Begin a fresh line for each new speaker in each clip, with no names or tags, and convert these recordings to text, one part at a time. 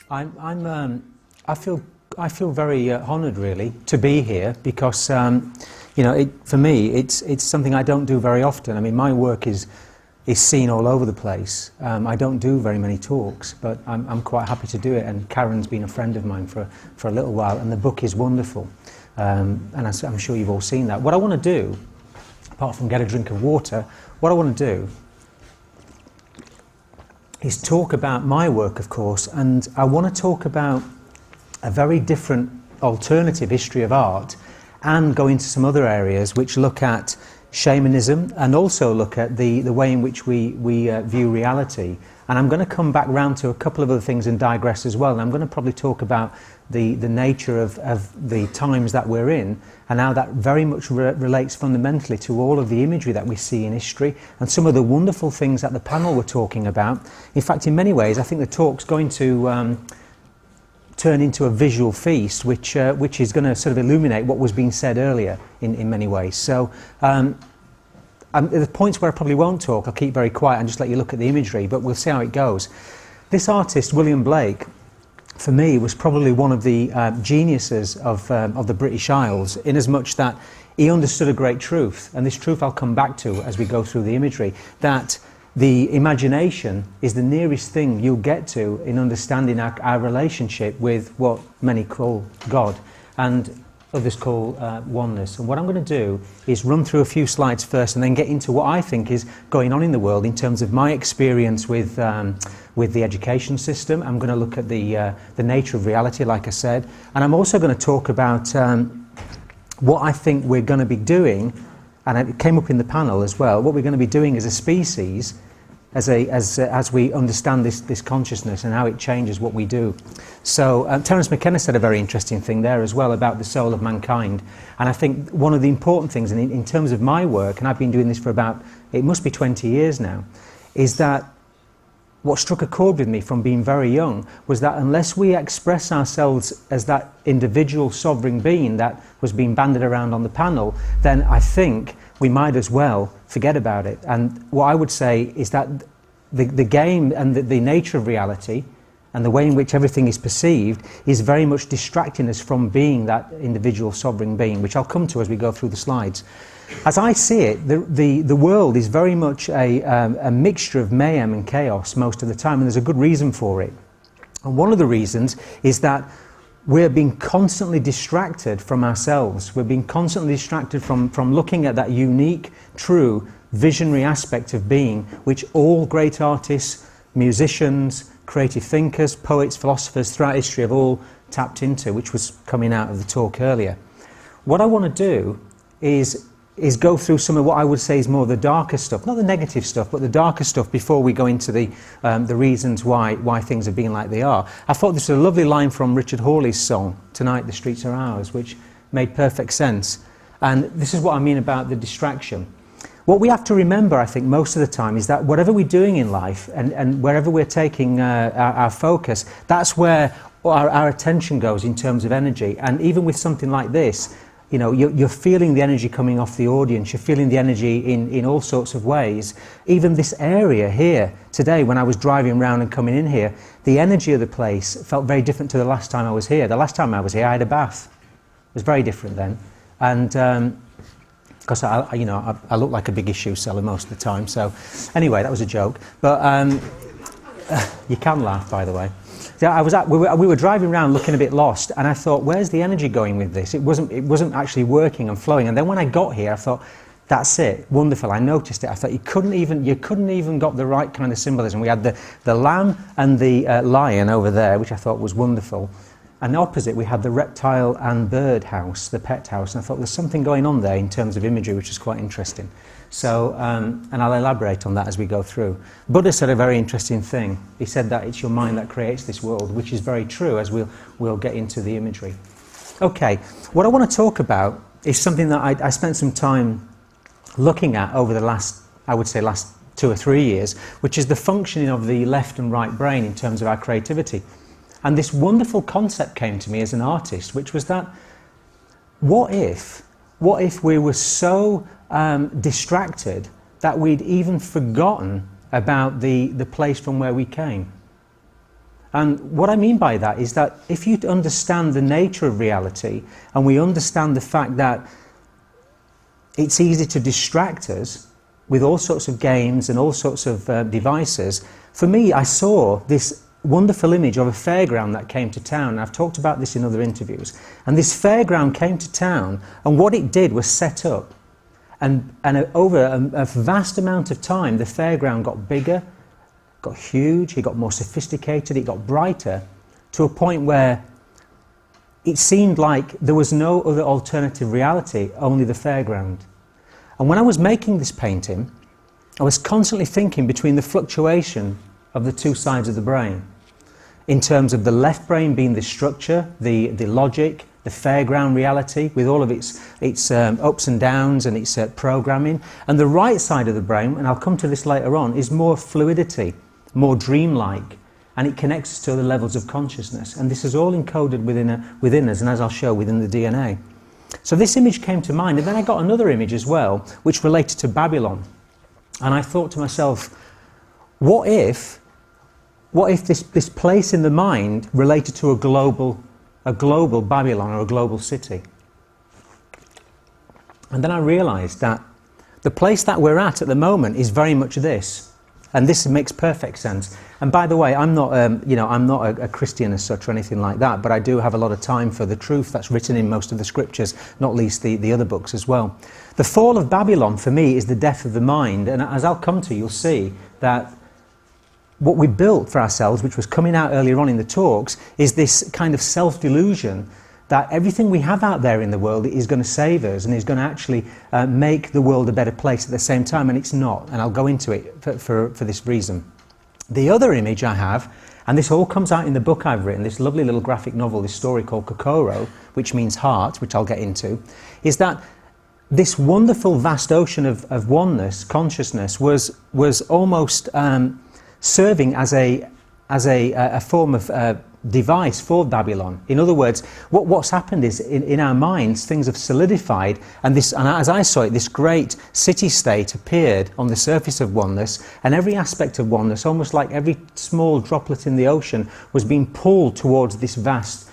I feel very honoured, really, to be here because, you know, for me, it's something I don't do very often. I mean, my work is seen all over the place. I don't do very many talks, but I'm quite happy to do it. And Karen's been a friend of mine for a little while, and the book is wonderful. And I'm sure you've all seen that. What I want to do, apart from get a drink of water, what I want to do is talk about my work, of course, and I want to talk about a very different alternative history of art and go into some other areas which look at shamanism and also look at the way in which we view reality. And I'm going to come back round to a couple of other things and digress as well. And I'm going to probably talk about the nature of the times that we're in and how that very much relates fundamentally to all of the imagery that we see in history and some of the wonderful things that the panel were talking about. In fact, in many ways, I think the talk's going to turn into a visual feast, which is going to sort of illuminate what was being said earlier in many ways. So the points where I probably won't talk, I'll keep very quiet and just let you look at the imagery, but we'll see how it goes. This artist, William Blake, for me, was probably one of the geniuses of the British Isles, in as much that he understood a great truth, and this truth I'll come back to as we go through the imagery, that the imagination is the nearest thing you'll get to in understanding our relationship with what many call God and others call oneness. And what I'm going to do is run through a few slides first and then get into what I think is going on in the world in terms of my experience with the education system. I'm going to look at the nature of reality, like I said, and I'm also going to talk about what I think we're going to be doing, and it came up in the panel as well, what we're going to be doing as a species as we understand this consciousness and how it changes what we do. So Terence McKenna said a very interesting thing there as well about the soul of mankind, and I think one of the important things, and in terms of my work, and I've been doing this for about, it must be 20 years now, is that what struck a chord with me from being very young was that unless we express ourselves as that individual sovereign being that was being banded around on the panel, then I think we might as well forget about it. And what I would say is that the game and the nature of reality and the way in which everything is perceived is very much distracting us from being that individual sovereign being, which I'll come to as we go through the slides. As I see it, the world is very much a mixture of mayhem and chaos most of the time, and there's a good reason for it. And one of the reasons is that we're being constantly distracted from ourselves. We're being constantly distracted from looking at that unique, true, visionary aspect of being, which all great artists, musicians, creative thinkers, poets, philosophers throughout history have all tapped into, which was coming out of the talk earlier. What I want to do is go through some of what I would say is more the darker stuff, not the negative stuff, but the darker stuff before we go into the reasons why things have been like they are. I thought this was a lovely line from Richard Hawley's song, Tonight the Streets Are Ours, which made perfect sense. And this is what I mean about the distraction. What we have to remember, I think, most of the time is that whatever we're doing in life and wherever we're taking our focus, that's where our attention goes in terms of energy. And even with something like this, you know, you're feeling the energy coming off the audience, you're feeling the energy in all sorts of ways. Even this area here today, when I was driving around and coming in here, the energy of the place felt very different to the last time I was here. The last time I was here, I had a bath. It was very different then. And because I look like a big issue seller most of the time. So anyway, that was a joke. But you can laugh, by the way. We were driving around looking a bit lost, and I thought, where's the energy going with this? It wasn't actually working and flowing. And then when I got here, I thought, that's it, wonderful. I noticed it. I thought you couldn't even got the right kind of symbolism. We had the lamb and the lion over there, which I thought was wonderful. And opposite, we had the reptile and bird house, the pet house. And I thought there's something going on there in terms of imagery, which is quite interesting. So, and I'll elaborate on that as we go through. Buddha said a very interesting thing. He said that it's your mind that creates this world, which is very true, as we'll get into the imagery. Okay, what I want to talk about is something that I spent some time looking at over the last 2 or 3 years, which is the functioning of the left and right brain in terms of our creativity. And this wonderful concept came to me as an artist, which was that what if we were so distracted that we'd even forgotten about the place from where we came? And what I mean by that is that if you understand the nature of reality, and we understand the fact that it's easy to distract us with all sorts of games and all sorts of devices, for me, I saw this wonderful image of a fairground that came to town, and I've talked about this in other interviews, and this fairground came to town, and what it did was set up, and over a vast amount of time the fairground got bigger, got huge, it got more sophisticated, it got brighter, to a point where it seemed like there was no other alternative reality, only the fairground. And when I was making this painting, I was constantly thinking between the fluctuation of the two sides of the brain, in terms of the left brain being the structure, the logic, the fairground reality with all of its ups and downs and its programming, and the right side of the brain, and I'll come to this later on, is more fluidity, more dreamlike, and it connects us to the levels of consciousness, and this is all encoded within us, and as I'll show, within the DNA. So this image came to mind, and then I got another image as well which related to Babylon, and I thought to myself, what if this place in the mind related to a global Babylon, or a global city? And then I realized that the place that we're at the moment is very much this. And this makes perfect sense. And by the way, I'm not a Christian as such or anything like that, but I do have a lot of time for the truth that's written in most of the scriptures, not least the other books as well. The fall of Babylon, for me, is the death of the mind. And as I'll come to, you'll see that what we built for ourselves, which was coming out earlier on in the talks, is this kind of self-delusion that everything we have out there in the world is going to save us and is going to actually make the world a better place at the same time, and it's not, and I'll go into it for this reason. The other image I have, and this all comes out in the book I've written, this lovely little graphic novel, this story called Kokoro, which means heart, which I'll get into, is that this wonderful vast ocean of oneness, consciousness, was almost serving as a form of device for Babylon. In other words, what's happened is in our minds things have solidified, and as I saw it, this great city-state appeared on the surface of oneness, and every aspect of oneness, almost like every small droplet in the ocean, was being pulled towards this vast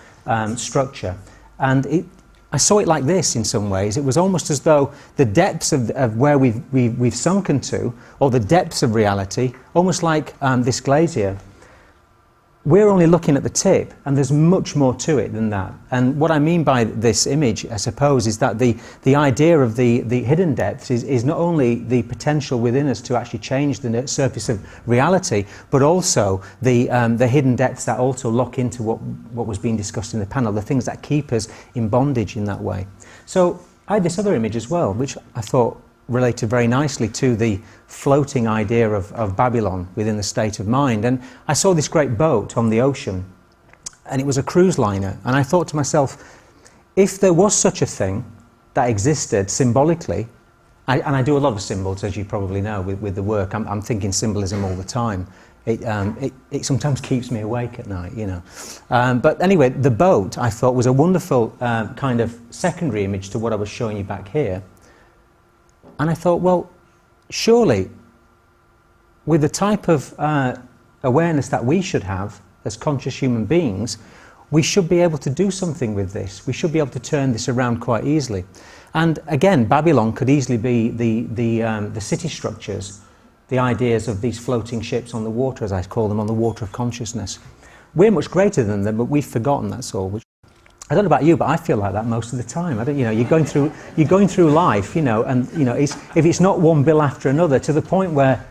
structure. And I saw it like this in some ways. It was almost as though the depths of where we've sunken to, or the depths of reality, almost like this glacier, we're only looking at the tip, and there's much more to it than that. And what I mean by this image, I suppose, is that the idea of the hidden depths is not only the potential within us to actually change the surface of reality, but also the hidden depths that also lock into what was being discussed in the panel, the things that keep us in bondage in that way. So I had this other image as well, which I thought related very nicely to the floating idea of Babylon within the state of mind. And I saw this great boat on the ocean, and it was a cruise liner, and I thought to myself, if there was such a thing that existed symbolically, and I do a lot of symbols, as you probably know, with the work. I'm thinking symbolism all the time. It sometimes keeps me awake at night, you know. But anyway, the boat, I thought, was a wonderful kind of secondary image to what I was showing you back here. And I thought, well, surely, with the type of awareness that we should have as conscious human beings, we should be able to do something with this. We should be able to turn this around quite easily. And again, Babylon could easily be the city structures, the ideas of these floating ships on the water, as I call them, on the water of consciousness. We're much greater than them, but we've forgotten, that's all. I don't know about you, but I feel like that most of the time. You're going through life, and if it's not one bill after another, to the point where,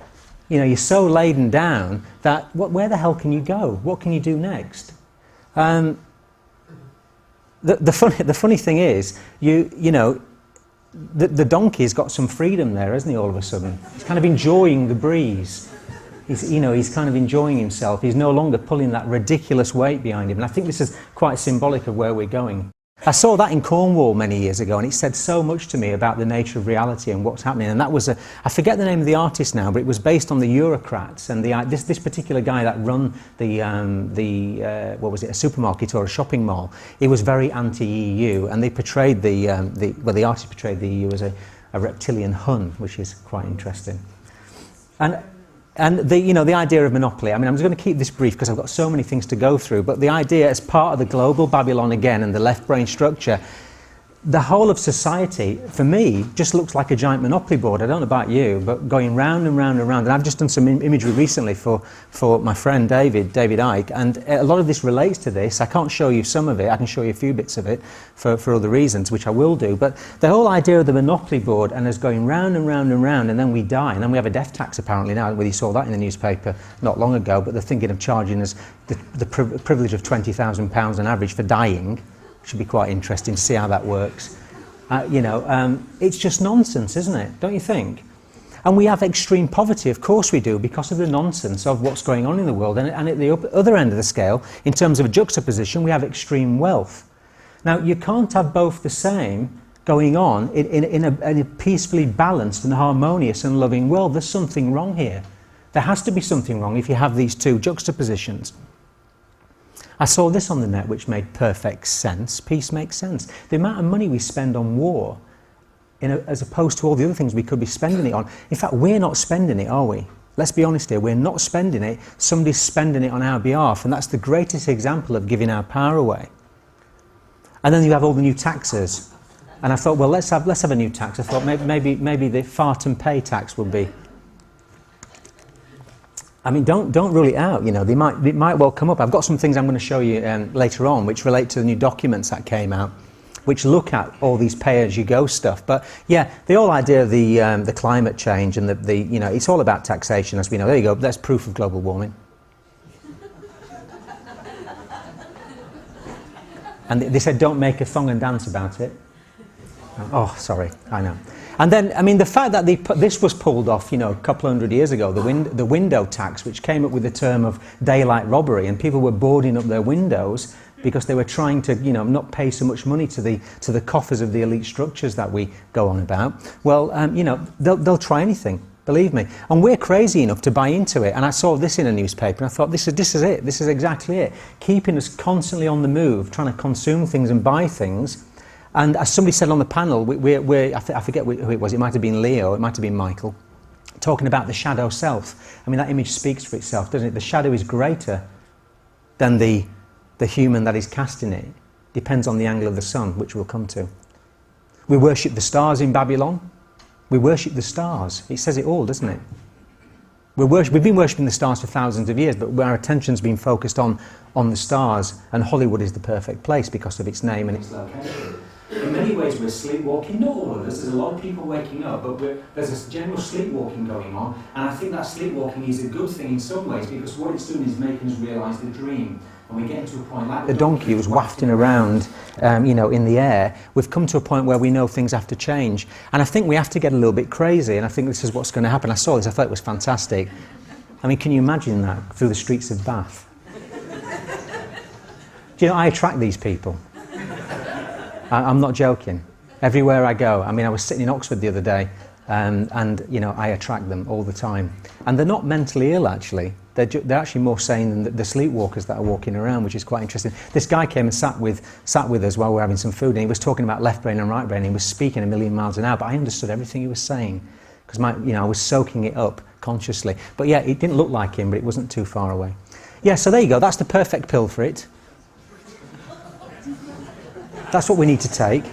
you're so laden down that where the hell can you go? What can you do next? The funny thing is, the donkey's got some freedom there, hasn't he? All of a sudden, he's kind of enjoying the breeze. He's kind of enjoying himself. He's no longer pulling that ridiculous weight behind him. And I think this is quite symbolic of where we're going. I saw that in Cornwall many years ago, and it said so much to me about the nature of reality and what's happening. And that was I forget the name of the artist now, but it was based on the Eurocrats and this particular guy that run what was it, a supermarket or a shopping mall. He was very anti-EU, and they portrayed the artist portrayed the EU as a reptilian Hun, which is quite interesting. And And the idea of monopoly, I mean, I'm just going to keep this brief because I've got so many things to go through, but the idea as part of the global Babylon again and the left brain structure, the whole of society, for me, just looks like a giant monopoly board. I don't know about you, but going round and round and round. And I've just done some imagery recently for my friend David Icke, and a lot of this relates to this. I can't show you some of it. I can show you a few bits of it for other reasons, which I will do. But the whole idea of the monopoly board and us going round and round and round, and then we die, and then we have a death tax apparently now. Whether you saw that in the newspaper not long ago, but they're thinking of charging us the privilege of £20,000 on average for dying. Should be quite interesting to see how that works. It's just nonsense, isn't it? Don't you think? And we have extreme poverty, of course we do, because of the nonsense of what's going on in the world. And at the other end of the scale, in terms of a juxtaposition, we have extreme wealth. Now, you can't have both the same going on in a peacefully balanced and harmonious and loving world. There's something wrong here. There has to be something wrong if you have these two juxtapositions. I saw this on the net which made perfect sense. Peace makes sense. The amount of money we spend on war, as opposed to all the other things we could be spending it on. In fact, we're not spending it, are we? Let's be honest here, we're not spending it. Somebody's spending it on our behalf, and that's the greatest example of giving our power away. And then you have all the new taxes. And I thought, well, let's have a new tax. I thought maybe the fart and pay tax would be. I mean, don't rule it out. They might well come up. I've got some things I'm going to show you later on, which relate to the new documents that came out, which look at all these pay-as-you-go stuff. But yeah, the whole idea of the climate change and it's all about taxation, as we know. There you go. That's proof of global warming. And they said, don't make a song and dance about it. Oh, sorry, I know. And then, I mean, the fact that this was pulled off, a couple of hundred years ago, the window tax, which came up with the term of daylight robbery, and people were boarding up their windows because they were trying to, not pay so much money to the coffers of the elite structures that we go on about. Well, they'll try anything, believe me. And we're crazy enough to buy into it. And I saw this in a newspaper, and I thought, this is it. This is exactly it. Keeping us constantly on the move, trying to consume things and buy things. And as somebody said on the panel, I forget who it was, it might have been Leo, it might have been Michael, talking about the shadow self. I mean, that image speaks for itself, doesn't it? The shadow is greater than the human that is casting it. Depends on the angle of the sun, which we'll come to. We worship the stars in Babylon. We worship the stars. It says it all, doesn't it? We've been worshipping the stars for thousands of years, but our attention's been focused on the stars, and Hollywood is the perfect place because of its name and its location. In many ways we're sleepwalking, not all of us, there's a lot of people waking up, but there's this general sleepwalking going on, and I think that sleepwalking is a good thing in some ways, because what it's doing is making us realise the dream. And we get into a point like the donkey was wafting around, in the air. We've come to a point where we know things have to change, and I think we have to get a little bit crazy, and I think this is what's going to happen. I saw this, I thought it was fantastic. I mean, can you imagine that through the streets of Bath? Do you know, I attract these people. I'm not joking. Everywhere I go, I mean, I was sitting in Oxford the other day, and I attract them all the time. And they're not mentally ill, actually. They're actually more sane than the sleepwalkers that are walking around, which is quite interesting. This guy came and sat with us while we were having some food, and he was talking about left brain and right brain. He was speaking a million miles an hour, but I understood everything he was saying because I was soaking it up consciously. But yeah, it didn't look like him, but it wasn't too far away. Yeah, so there you go. That's the perfect pill for it. That's what we need to take,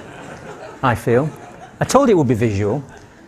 I feel. I told you it would be visual.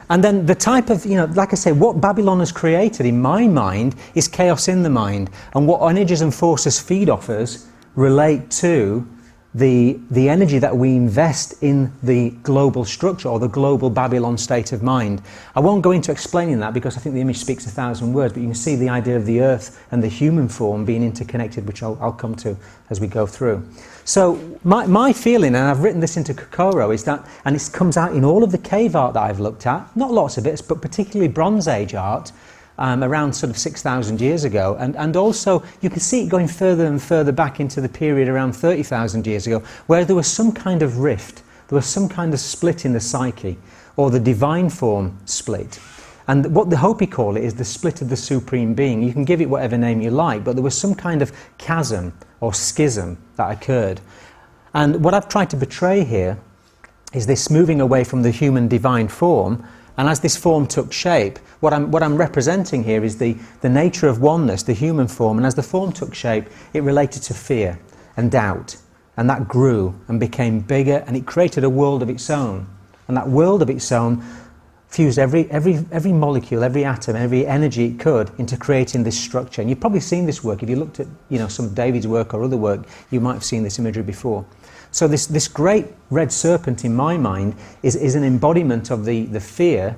And then the type of, like I say, what Babylon has created in my mind is chaos in the mind. And what energies and forces feed off us relate to the energy that we invest in the global structure or the global Babylon state of mind. I won't go into explaining that because I think the image speaks 1,000 words, but you can see the idea of the earth and the human form being interconnected, which I'll come to as we go through. So my feeling, and I've written this into Kokoro, is that, and it comes out in all of the cave art that I've looked at, not lots of it, but particularly Bronze Age art, around sort of 6,000 years ago, and also you can see it going further and further back into the period around 30,000 years ago, where there was some kind of rift, there was some kind of split in the psyche, or the divine form split. And what the Hopi call it is the split of the Supreme Being. You can give it whatever name you like, but there was some kind of chasm or schism that occurred. And what I've tried to portray here is this moving away from the human divine form And as this form took shape, what I'm representing here is the nature of oneness, the human form, and as the form took shape, it related to fear and doubt. And that grew and became bigger, and it created a world of its own. And that world of its own fused every molecule, every atom, every energy it could into creating this structure. And you've probably seen this work. If you looked at some of David's work or other work, you might have seen this imagery before. So this great red serpent, in my mind, is an embodiment of the fear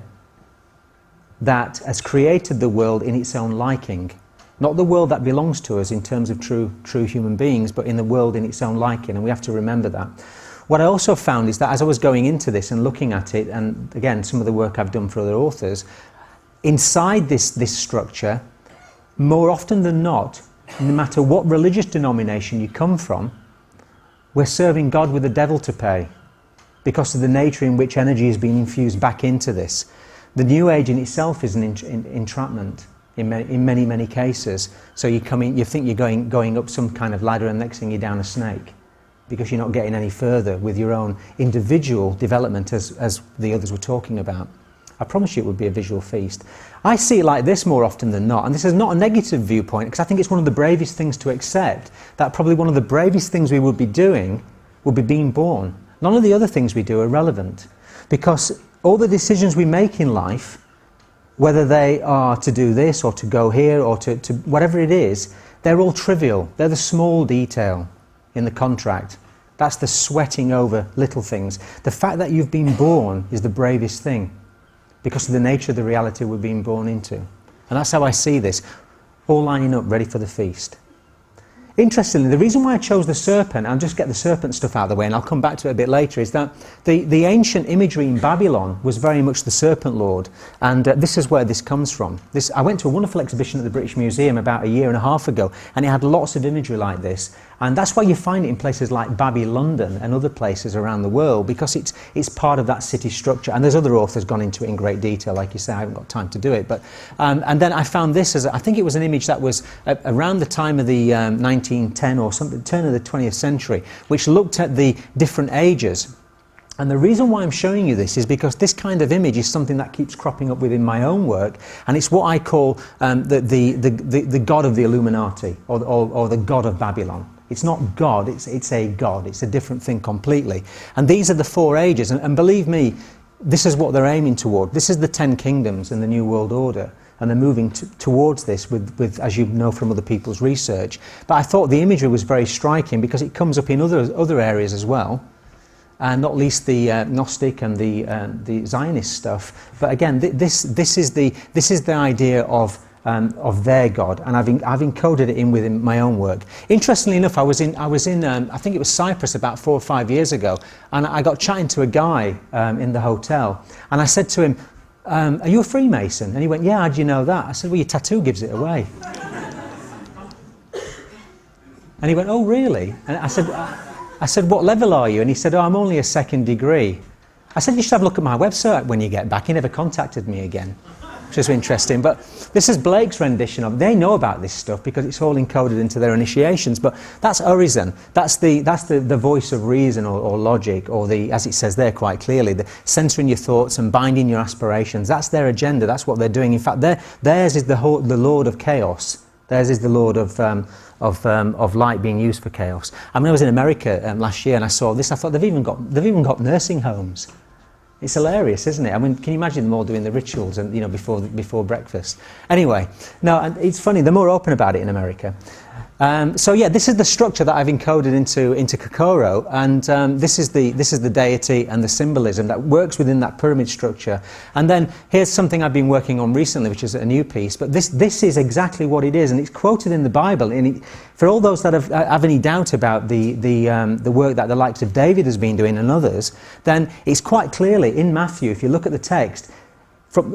that has created the world in its own liking. Not the world that belongs to us in terms of true human beings, but in the world in its own liking, and we have to remember that. What I also found is that as I was going into this and looking at it, and again, some of the work I've done for other authors, inside this structure, more often than not, no matter what religious denomination you come from, we're serving God with the devil to pay because of the nature in which energy is being infused back into this. The New Age in itself is an entrapment in many, many cases. So you come in, you think you're going up some kind of ladder, and next thing you're down a snake because you're not getting any further with your own individual development as the others were talking about. I promise you it would be a visual feast. I see it like this more often than not, and this is not a negative viewpoint, because I think it's one of the bravest things to accept, that probably one of the bravest things we would be doing would be being born. None of the other things we do are relevant, because all the decisions we make in life, whether they are to do this or to go here or to whatever it is, they're all trivial. They're the small detail in the contract. That's the sweating over little things. The fact that you've been born is the bravest thing, because of the nature of the reality we're being born into. And that's how I see this, all lining up, ready for the feast. Interestingly, the reason why I chose the serpent, I'll just get the serpent stuff out of the way and I'll come back to it a bit later, is that the ancient imagery in Babylon was very much the serpent lord, and this is where this comes from. I went to a wonderful exhibition at the British Museum about a year and a half ago, and it had lots of imagery like this, and that's why you find it in places like Baby London and other places around the world, because it's part of that city structure. And there's other authors gone into it in great detail, like you say. I haven't got time to do it, but and then I found this I think it was an image that was around the time of the 1910 or something, turn of the 20th century, which looked at the different ages. And the reason why I'm showing you this is because this kind of image is something that keeps cropping up within my own work, and it's what I call the god of the Illuminati, or the god of Babylon. It's not God, it's a god. It's a different thing completely. And these are the 4 ages, and believe me, this is what they're aiming toward. This is the 10 kingdoms and the New World Order, and they're moving towards this with, as you know from other people's research. But I thought the imagery was very striking because it comes up in other areas as well, and not least the Gnostic and the Zionist stuff. But again, this is the idea of their God, and I've encoded it in within my own work. Interestingly enough, I was in I think it was Cyprus about 4 or 5 years ago, and I got chatting to a guy in the hotel, and I said to him, "Are you a Freemason?" And he went, "Yeah, how do you know that?" I said, "Well, your tattoo gives it away." And he went, "Oh, really?" And I said, "What level are you?" And he said, "Oh, I'm only a 2nd degree." I said, "You should have a look at my website when you get back." He never contacted me again, which is interesting. But this is Blake's rendition of. They know about this stuff because it's all encoded into their initiations. But that's Urizen. That's the voice of reason or logic, or as it says there quite clearly, the censoring your thoughts and binding your aspirations. That's their agenda. That's what they're doing. In fact, theirs is the Lord of Chaos. Theirs is the Lord of light being used for chaos. I mean, I was in America last year and I saw this. I thought they've even got nursing homes. It's hilarious, isn't it? I mean, can you imagine them all doing the rituals and before breakfast? Anyway, no, and it's funny. They're more open about it in America. So yeah, this is the structure that I've encoded into Kokoro, and this is the deity and the symbolism that works within that pyramid structure. And then here's something I've been working on recently, which is a new piece. But this is exactly what it is, and it's quoted in the Bible. And for all those that have any doubt about the work that the likes of David has been doing and others, then it's quite clearly in Matthew. If you look at the text,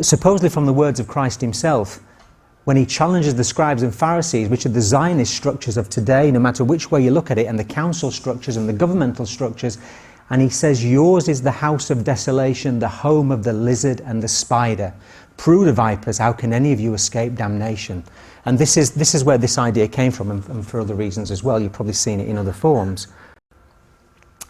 supposedly from the words of Christ himself, when he challenges the scribes and Pharisees, which are the Zionist structures of today, no matter which way you look at it, and the council structures and the governmental structures, and he says, "Yours is the house of desolation, the home of the lizard and the spider. Brood of vipers, how can any of you escape damnation?" And this is where this idea came from, and for other reasons as well. You've probably seen it in other forms.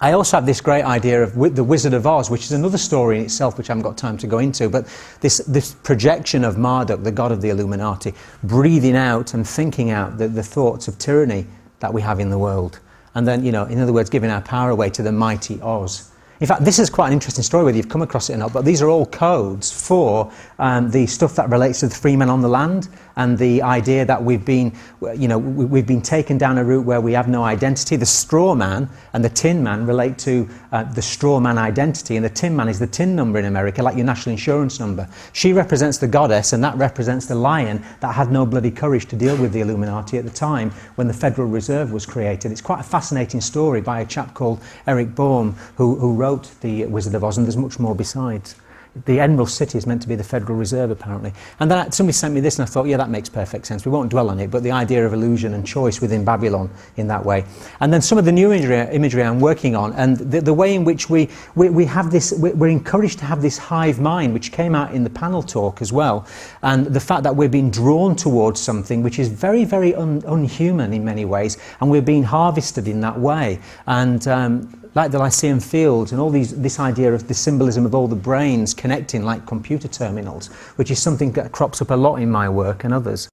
I also have this great idea of the Wizard of Oz, which is another story in itself, which I haven't got time to go into, but this projection of Marduk, the god of the Illuminati, breathing out and thinking out the thoughts of tyranny that we have in the world. And then, you know, in other words, giving our power away to the mighty Oz. In fact, this is quite an interesting story, whether you've come across it or not, but these are all codes for the stuff that relates to the free men on the land, and the idea that we've been taken down a route where we have no identity. The straw man and the tin man relate to the straw man identity, and the tin man is the tin number in America, like your national insurance number. She represents the goddess, and that represents the lion that had no bloody courage to deal with the Illuminati at the time when the Federal Reserve was created. It's quite a fascinating story by a chap called Eric Bohm, who wrote The Wizard of Oz, and there's much more besides. The Emerald City is meant to be the Federal Reserve, apparently. And then somebody sent me this, and I thought, yeah, that makes perfect sense. We won't dwell on it, but the idea of illusion and choice within Babylon in that way. And then some of the new imagery I'm working on, and the way in which we have this, we're encouraged to have this hive mind, which came out in the panel talk as well, and the fact that we're being drawn towards something which is very, very unhuman in many ways, and we're being harvested in that way. And like the Lyceum Fields and all this idea of the symbolism of all the brains connecting like computer terminals, which is something that crops up a lot in my work and others.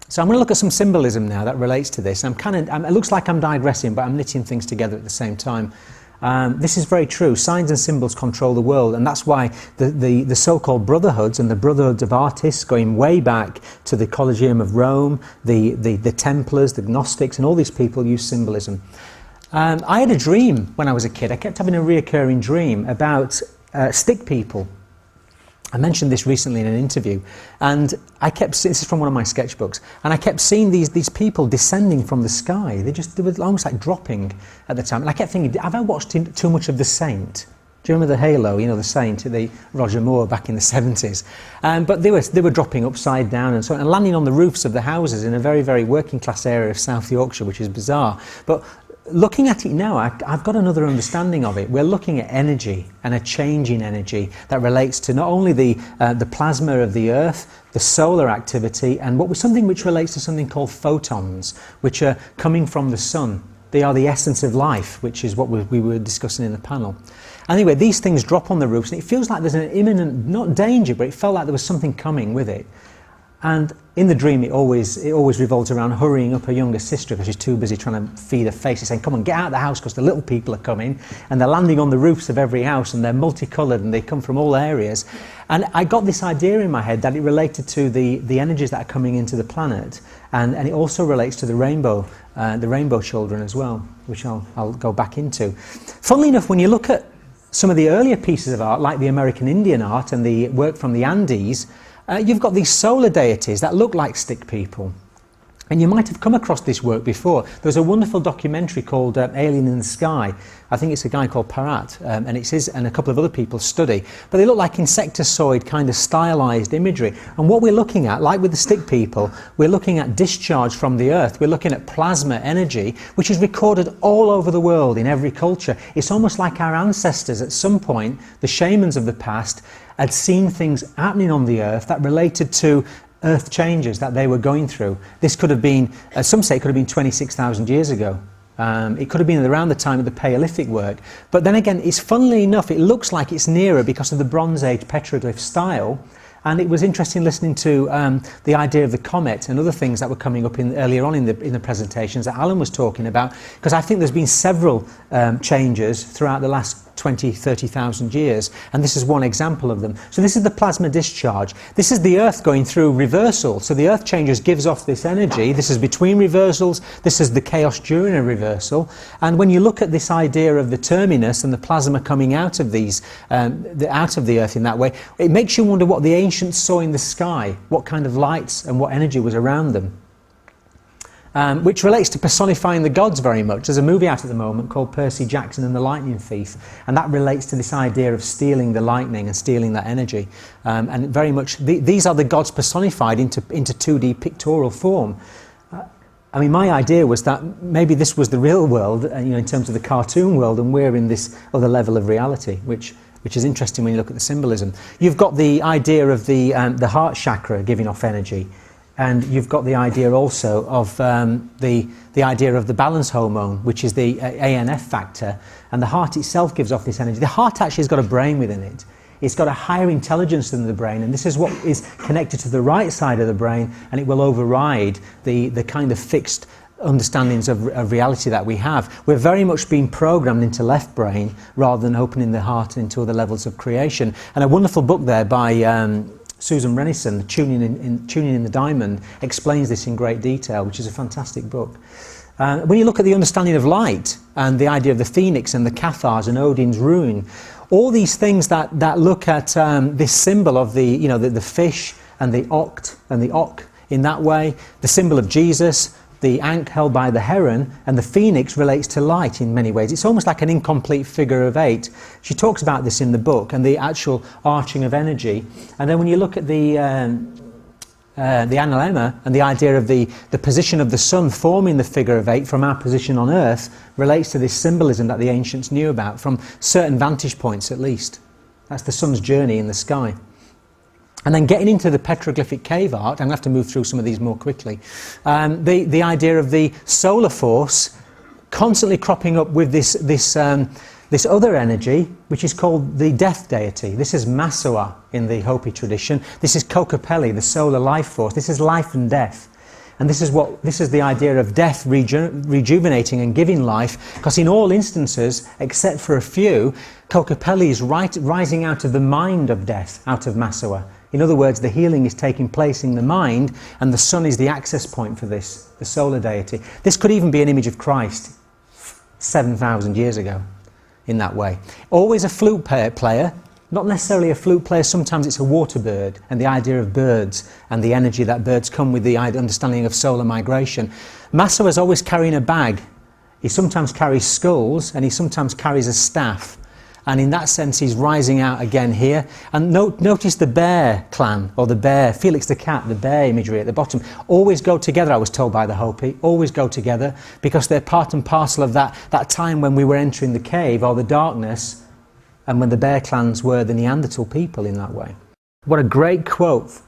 So I'm going to look at some symbolism now that relates to this. It looks like I'm digressing, but I'm knitting things together at the same time. This is very true. Signs and symbols control the world, and that's why the so-called brotherhoods and the brotherhoods of artists, going way back to the Collegium of Rome, the Templars, the Gnostics, and all these people use symbolism. I had a dream when I was a kid. I kept having a reoccurring dream about stick people. I mentioned this recently in an interview, and this is from one of my sketchbooks, and I kept seeing these people descending from the sky. They were almost like dropping at the time, and I kept thinking, have I watched too much of The Saint? Do you remember the Halo, The Saint, the Roger Moore back in the 70s? But they were dropping upside down and so on, and landing on the roofs of the houses in a very, very working class area of South Yorkshire, which is bizarre. But looking at it now, I've got another understanding of it. We're looking at energy and a change in energy that relates to not only the plasma of the Earth, the solar activity, and something which relates to something called photons, which are coming from the sun. They are the essence of life, which is what we were discussing in the panel. Anyway, these things drop on the roofs, and it feels like there's an imminent, not danger, but it felt like there was something coming with it. And in the dream, it always revolves around hurrying up her younger sister because she's too busy trying to feed her face. She's saying, come on, get out of the house because the little people are coming. And they're landing on the roofs of every house, and they're multicoloured, and they come from all areas. And I got this idea in my head that it related to the energies that are coming into the planet. And it also relates to the rainbow children as well, which I'll go back into. Funnily enough, when you look at some of the earlier pieces of art, like the American Indian art and the work from the Andes, you've got these solar deities that look like stick people. And you might have come across this work before. There's a wonderful documentary called Alien in the Sky. I think it's a guy called Parat, and it's his and a couple of other people's study. But they look like insectoid kind of stylized imagery. And what we're looking at, like with the stick people, we're looking at discharge from the Earth. We're looking at plasma energy, which is recorded all over the world in every culture. It's almost like our ancestors at some point, the shamans of the past, had seen things happening on the Earth that related to earth changes that they were going through. This could have been, some say it could have been 26,000 years ago. It could have been around the time of the Paleolithic work. But then again, it's funnily enough, it looks like it's nearer because of the Bronze Age petroglyph style. And it was interesting listening to the idea of the comet and other things that were coming up earlier on in the presentations that Alan was talking about, because I think there's been several changes throughout the last 20, 30,000 years, and this is one example of them. So this is the plasma discharge. This is the Earth going through reversal. So the Earth changes, gives off this energy. This is between reversals. This is the chaos during a reversal. And when you look at this idea of the terminus and the plasma coming out of these, out of the Earth in that way, it makes you wonder what the ancients saw in the sky, what kind of lights and what energy was around them. Which relates to personifying the gods very much. There's a movie out at the moment called Percy Jackson and the Lightning Thief, and that relates to this idea of stealing the lightning and stealing that energy. And very much, these are the gods personified into 2D pictorial form. I mean, my idea was that maybe this was the real world, in terms of the cartoon world, and we're in this other level of reality, which is interesting when you look at the symbolism. You've got the idea of the heart chakra giving off energy. And you've got the idea also of the idea of the balance hormone, which is the ANF factor, and the heart itself gives off this energy. The heart actually has got a brain within it. It's got a higher intelligence than the brain, and this is what is connected to the right side of the brain, and it will override the kind of fixed understandings of reality that we have. We're very much being programmed into left brain rather than opening the heart into other levels of creation. And a wonderful book there by Susan Renison, Tuning in the Diamond, explains this in great detail, which is a fantastic book. When you look at the understanding of light and the idea of the phoenix and the Cathars and Odin's rune, all these things that look at this symbol of the fish and the oct and the ok in that way, the symbol of Jesus, the ankh held by the heron, and the phoenix relates to light in many ways. It's almost like an incomplete figure of 8. She talks about this in the book and the actual arching of energy. And then when you look at the analemma and the idea of the position of the sun forming the figure of 8 from our position on earth relates to this symbolism that the ancients knew about from certain vantage points at least. That's the sun's journey in the sky. And then getting into the petroglyphic cave art, I'm going to have to move through some of these more quickly, the idea of the solar force constantly cropping up with this other energy, which is called the death deity. This is Masua in the Hopi tradition. This is Kokopelli, the solar life force. This is life and death. And this is the idea of death rejuvenating and giving life, because in all instances, except for a few, Kokopelli is rising out of the mind of death, out of Masua. In other words, the healing is taking place in the mind, and the sun is the access point for this, the solar deity. This could even be an image of Christ 7,000 years ago, in that way. Always a flute player, not necessarily a flute player, sometimes it's a water bird, and the idea of birds and the energy that birds come with the understanding of solar migration. Masua is always carrying a bag. He sometimes carries skulls, and he sometimes carries a staff. And in that sense, he's rising out again here. And notice the bear clan, or the bear, Felix the cat, the bear imagery at the bottom, always go together, I was told by the Hopi, always go together, because they're part and parcel of that time when we were entering the cave, or the darkness, and when the bear clans were the Neanderthal people in that way. What a great quote.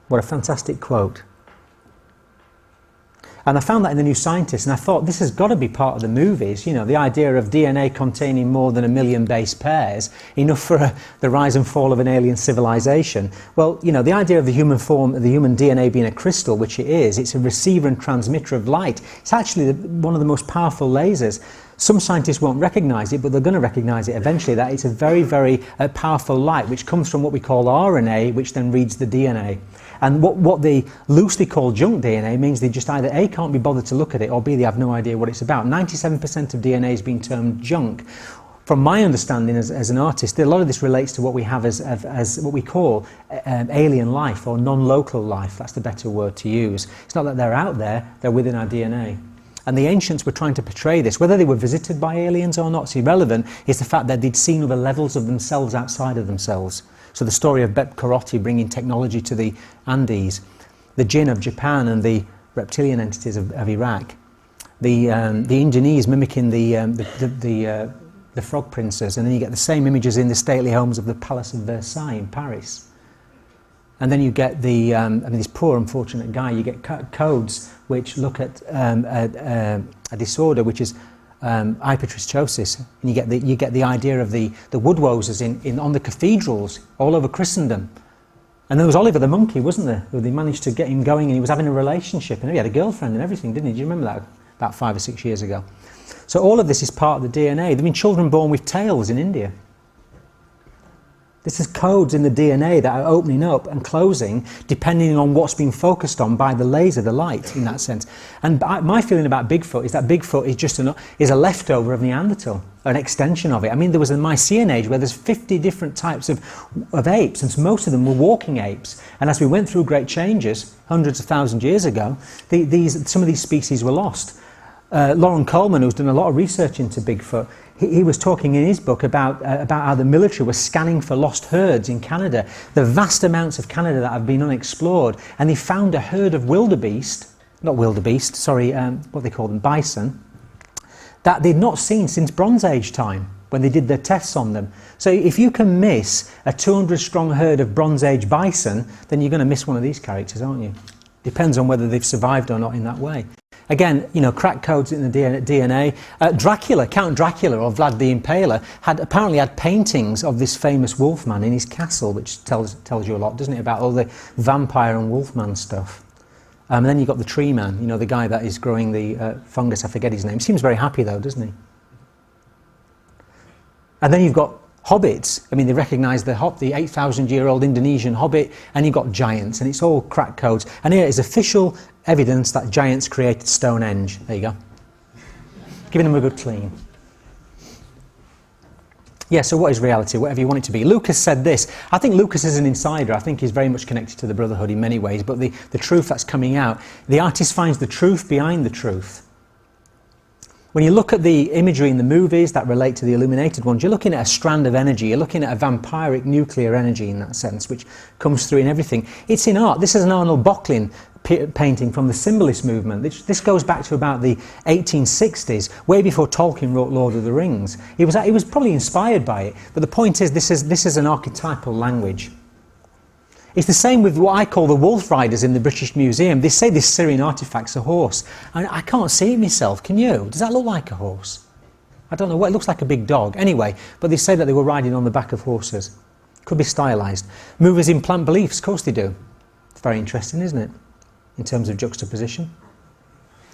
What a fantastic quote. And I found that in The New Scientist, and I thought this has got to be part of the movies, the idea of DNA containing more than 1 million base pairs, enough for the rise and fall of an alien civilization. Well, the idea of the human form, the human DNA being a crystal, which it is, it's a receiver and transmitter of light. It's actually one of the most powerful lasers. Some scientists won't recognise it, but they're going to recognise it eventually, that it's a very, very powerful light, which comes from what we call RNA, which then reads the DNA. And what they loosely call junk DNA means they just either A, can't be bothered to look at it, or B, they have no idea what it's about. 97% of DNA is being termed junk. From my understanding as an artist, a lot of this relates to what we have as what we call alien life, or non-local life. That's the better word to use. It's not that they're out there, they're within our DNA. And the ancients were trying to portray this. Whether they were visited by aliens or not is irrelevant. It's the fact that they'd seen other levels of themselves outside of themselves. So the story of Bep Karoti bringing technology to the Andes, the jinn of Japan and the reptilian entities of Iraq, the Indonesians mimicking the frog princes, and then you get the same images in the stately homes of the Palace of Versailles in Paris. And then you get this poor unfortunate guy, you get codes which look at a disorder which is hypertrichosis, and you get the idea of the woodwoses on the cathedrals all over Christendom. And there was Oliver the monkey, wasn't there? They managed to get him going, and he was having a relationship, and he had a girlfriend and everything, didn't he? Do you remember that about 5 or 6 years ago? So all of this is part of the DNA. There have been children born with tails in India. This is codes in the DNA that are opening up and closing depending on what's being focused on by the laser, the light, in that sense. And my feeling about Bigfoot is that Bigfoot is just a leftover of Neanderthal, an extension of it. I mean, there was a Mycenaean age where there's 50 different types of apes, and most of them were walking apes. And as we went through great changes, hundreds of thousands of years ago, some of these species were lost. Lauren Coleman, who's done a lot of research into Bigfoot, he was talking in his book about how the military was scanning for lost herds in Canada, the vast amounts of Canada that have been unexplored, and they found a herd of what they call them, bison, that they'd not seen since Bronze Age time, when they did their tests on them. So if you can miss a 200 strong herd of Bronze Age bison, then you're going to miss one of these characters, aren't you? Depends on whether they've survived or not in that way. Again, you know, crack codes in the DNA. Dracula, Count Dracula, or Vlad the Impaler, apparently had paintings of this famous wolfman in his castle, which tells you a lot, doesn't it, about all the vampire and wolfman stuff. And then you've got the tree man, you know, the guy that is growing the fungus, I forget his name. Seems very happy though, doesn't he? And then you've got hobbits. I mean, they recognise the 8,000-year-old Indonesian hobbit, and you've got giants, and it's all crack codes. And here is official evidence that giants created Stonehenge. There you go. Giving them a good clean. Yeah, so what is reality? Whatever you want it to be. Lucas said this. I think Lucas is an insider. I think he's very much connected to the Brotherhood in many ways, but the truth that's coming out, the artist finds the truth behind the truth. When you look at the imagery in the movies that relate to the illuminated ones, you're looking at a strand of energy, you're looking at a vampiric nuclear energy in that sense, which comes through in everything. It's in art. This is an Arnold Böcklin painting from the Symbolist movement. This goes back to about the 1860s, way before Tolkien wrote Lord of the Rings. He was probably inspired by it, but the point is this is an archetypal language. It's the same with what I call the wolf riders in the British Museum. They say this Syrian artefact's a horse. I can't see it myself, can you? Does that look like a horse? I don't know what, it looks like a big dog. Anyway, but they say that they were riding on the back of horses. Could be stylised. Movers in plant beliefs, of course they do. It's very interesting, isn't it? In terms of juxtaposition.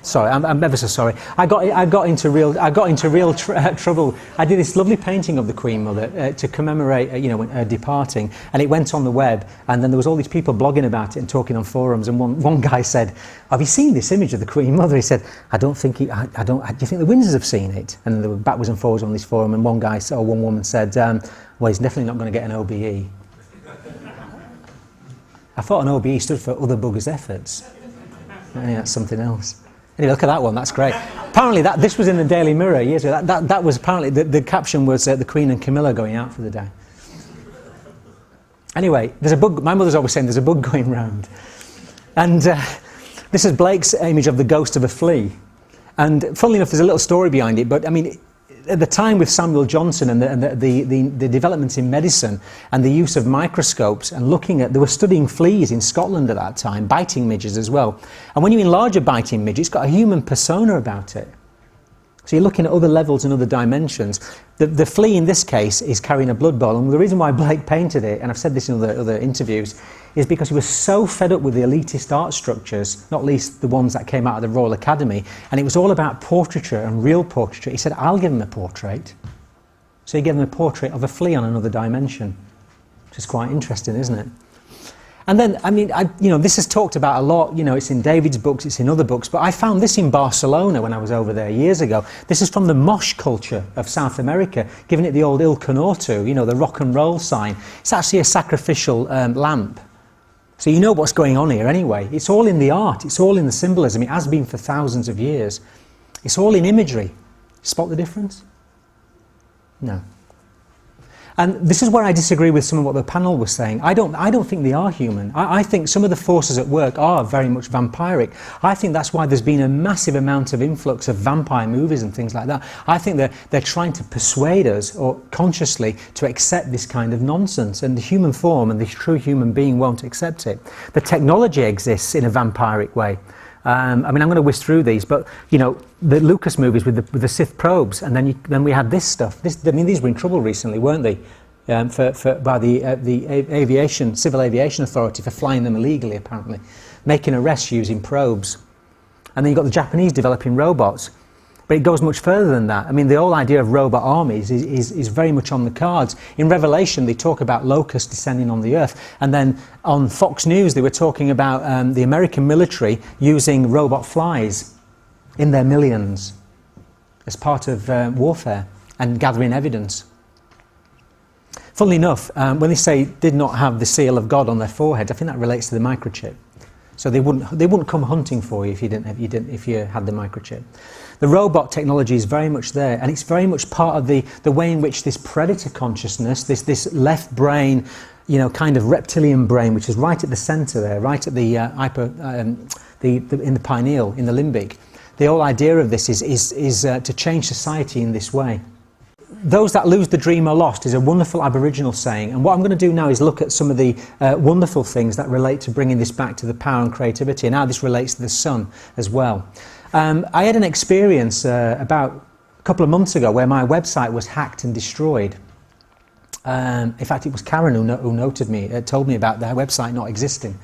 Sorry, I'm ever so sorry. I got into real trouble. I did this lovely painting of the Queen Mother to commemorate, her departing, and it went on the web. And then there was all these people blogging about it and talking on forums. And one guy said, "Have you seen this image of the Queen Mother?" He said, "I don't think. Do you think the Windsors have seen it?" And there were backwards and forwards on this forum. And one woman said, "Well, he's definitely not going to get an OBE." I thought an OBE stood for Other Buggers' Efforts. Anyway, that's something else. Anyway, look at that one, that's great. Apparently this was in the Daily Mirror years ago. That was apparently, the caption was the Queen and Camilla going out for the day. Anyway, there's a bug, my mother's always saying there's a bug going round. And this is Blake's image of the ghost of a flea. And funnily enough, there's a little story behind it, but I mean, at the time with Samuel Johnson and the developments in medicine and the use of microscopes and they were studying fleas in Scotland at that time, biting midges as well. And when you enlarge a biting midge, it's got a human persona about it. So you're looking at other levels and other dimensions. The flea in this case is carrying a blood bowl, and the reason why Blake painted it, and I've said this in other interviews, is because he was so fed up with the elitist art structures, not least the ones that came out of the Royal Academy, and it was all about portraiture and real portraiture. He said, "I'll give him a portrait." So he gave him a portrait of a flea on another dimension, which is quite interesting, isn't it? And then, I mean, this is talked about a lot. It's in David's books, it's in other books, but I found this in Barcelona when I was over there years ago. This is from the mosh culture of South America, giving it the old Il Conorto, the rock and roll sign. It's actually a sacrificial lamp. So you know what's going on here anyway. It's all in the art, it's all in the symbolism. It has been for thousands of years. It's all in imagery. Spot the difference? No. And this is where I disagree with some of what the panel was saying. I don't think they are human. I think some of the forces at work are very much vampiric. I think that's why there's been a massive amount of influx of vampire movies and things like that. I think they're trying to persuade us, or consciously, to accept this kind of nonsense. And the human form and the true human being won't accept it. The technology exists in a vampiric way. I mean, I'm going to whisk through these, but the Lucas movies with the Sith probes, and then we had this stuff. These were in trouble recently, weren't they? By the Civil Aviation Authority for flying them illegally, apparently, making arrests using probes. And then you've got the Japanese developing robots. But it goes much further than that. I mean, the whole idea of robot armies is very much on the cards. In Revelation, they talk about locusts descending on the earth. And then on Fox News, they were talking about the American military using robot flies in their millions as part of warfare and gathering evidence. Funnily enough, when they say did not have the seal of God on their forehead, I think that relates to the microchip. So they wouldn't come hunting for you if you had the microchip. The robot technology is very much there, and it's very much part of the way in which this predator consciousness, this left brain, kind of reptilian brain, which is right at the centre there, right at the in the pineal, in the limbic. The whole idea of this is to change society in this way. those that lose the dream are lost is a wonderful Aboriginal saying, and what I'm going to do now is look at some of the wonderful things that relate to bringing this back to the power and creativity, and how this relates to the sun as well. I had an experience about a couple of months ago where my website was hacked and destroyed. In fact, it was Karen who noted me, told me about their website not existing.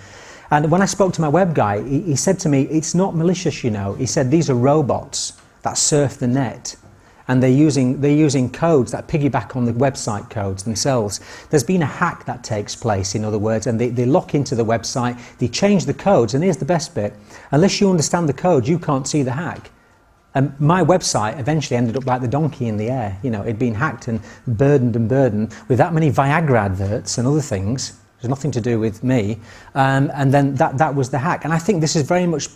And when I spoke to my web guy, he said to me, it's not malicious, you know. He said, these are robots that surf the net, and they're using codes that piggyback on the website codes themselves. There's been a hack that takes place, in other words, and they lock into the website, they change the codes, and here's the best bit. Unless you understand the code, you can't see the hack. And my website eventually ended up like the donkey in the air. You know, it'd been hacked and burdened with that many Viagra adverts and other things. There's nothing to do with me. And then that was the hack. And I think this is very much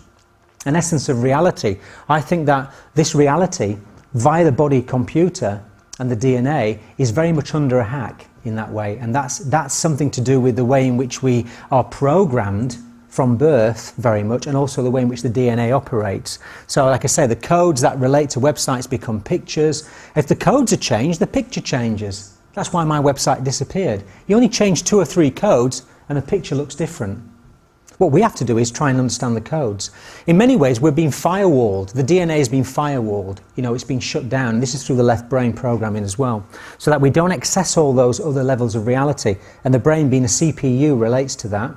an essence of reality. I think that this reality, via the body computer and the DNA, is very much under a hack in that way. And that's something to do with the way in which we are programmed from birth, very much, and also the way in which the DNA operates. So like I say, the codes that relate to websites become pictures. If the codes are changed, the picture changes. That's why my website disappeared. You only change 2 or 3 codes and the picture looks different. What we have to do is try and understand the codes. In many ways, we're being firewalled. The DNA is being firewalled. You know, it's being shut down. This is through the left brain programming as well, so that we don't access all those other levels of reality. And the brain, being a CPU, relates to that.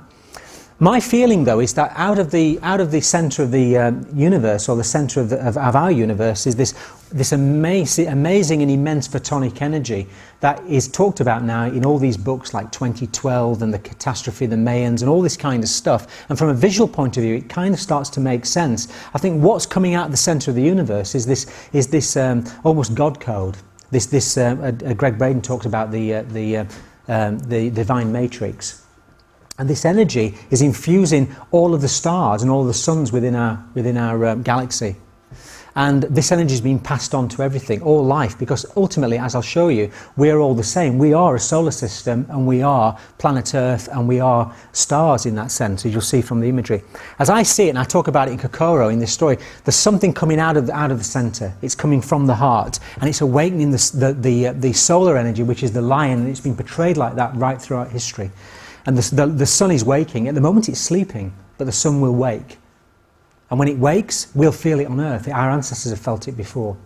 My feeling, though, is that out of the centre of the universe, or the centre of our universe, is this amazing and immense photonic energy that is talked about now in all these books like 2012 and the catastrophe, the Mayans, and all this kind of stuff. And from a visual point of view, it kind of starts to make sense. I think what's coming out of the centre of the universe is this almost God code. Greg Braden talks about the divine matrix. And this energy is infusing all of the stars and all of the suns within our galaxy. And this energy is being passed on to everything, all life, because ultimately, as I'll show you, we're all the same. We are a solar system, and we are planet Earth, and we are stars in that sense, as you'll see from the imagery. As I see it, and I talk about it in Kokoro in this story, there's something coming out of the centre. It's coming from the heart, and it's awakening the solar energy, which is the lion, and it's been portrayed like that right throughout history. And the sun is waking. At the moment it's sleeping, but the sun will wake. And when it wakes, we'll feel it on Earth. Our ancestors have felt it before.